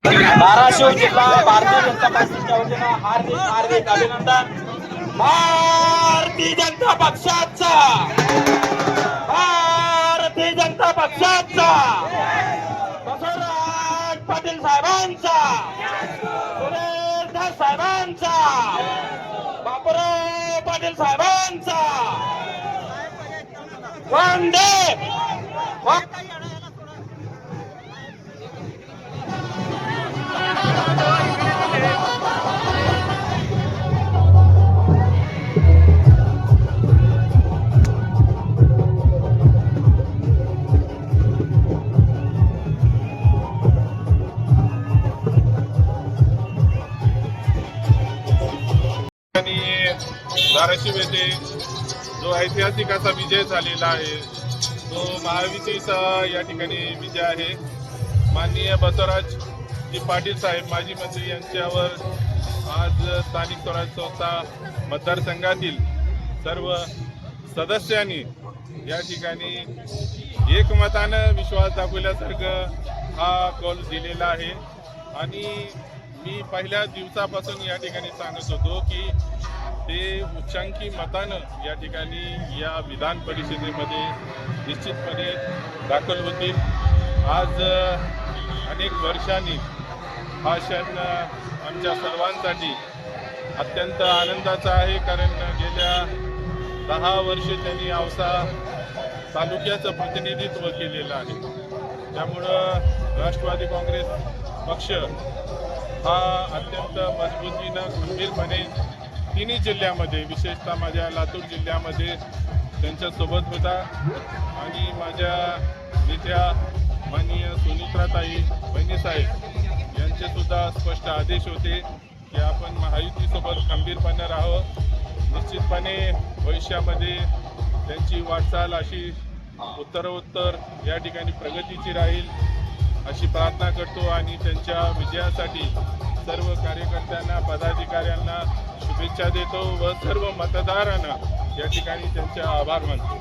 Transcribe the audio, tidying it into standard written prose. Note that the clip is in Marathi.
धाराशिव जिल्हा भारतीय जनता पक्षाच्या वतीनं हार्दिक हार्दिक अभिनंदन। भारतीय जनता पक्षाचा, भारतीय जनता पक्षाचा, बसवराज पाटील साहेबांचा, सुरेश धस साहेबांचा, बापूराव पाटील साहेबांचा, वंदे धाराशिव येथे जो ऐतिहासिक असा विजय झालेला आहे तो महायुतीचा या ठिकाणी विजय आहे। माननीय बसवराज पाटील साहेब माजी मंत्री यांच्यावर आज स्थानिक स्वराज्य संस्था मतदारसंघातील सर्व सदस्यांनी या ठिकाणी एकमतानं विश्वास दाखवल्यासारखं हा कौल दिलेला आहे। आणि मी पहिल्या दिवसापासून या ठिकाणी सांगत होतो की ते उच्चांकी मतानं या ठिकाणी या विधान परिषदेमध्ये निश्चितपणे दाखल होतील। आज अनेक वर्षांनी हा क्षण आमच्या सर्वांसाठी अत्यंत आनंदाचा आहे, कारण गेल्या 10 वर्ष त्यांनी औसा तालुक्याचं प्रतिनिधित्व केलेलं आहे। त्यामुळं राष्ट्रवादी काँग्रेस पक्ष हा अत्यंत मजबूतीनं खंबीरपणे तिन्ही जिल्ह्यामध्ये, विशेषतः माझ्या लातूर जिल्ह्यामध्ये त्यांच्यासोबत होता। आणि माझ्या नेत्या माननीय सुनित्राताई बहिणीसाहेब यांचे सुद्धा स्पष्ट आदेश होते की आपण महायुतीसोबत खंबीरपणे राहावं। निश्चितपणे भविष्यामध्ये त्यांची वाटचाल अशी उत्तरोत्तर या ठिकाणी प्रगतीची राहील अशी प्रार्थना करतो आणि त्यांच्या विजयासाठी सर्व कार्यकर्त्यांना, पदाधिकाऱ्यांना शुभेच्छा देतो व सर्व मतदारांना या ठिकाणी त्यांचे आभार मानतो।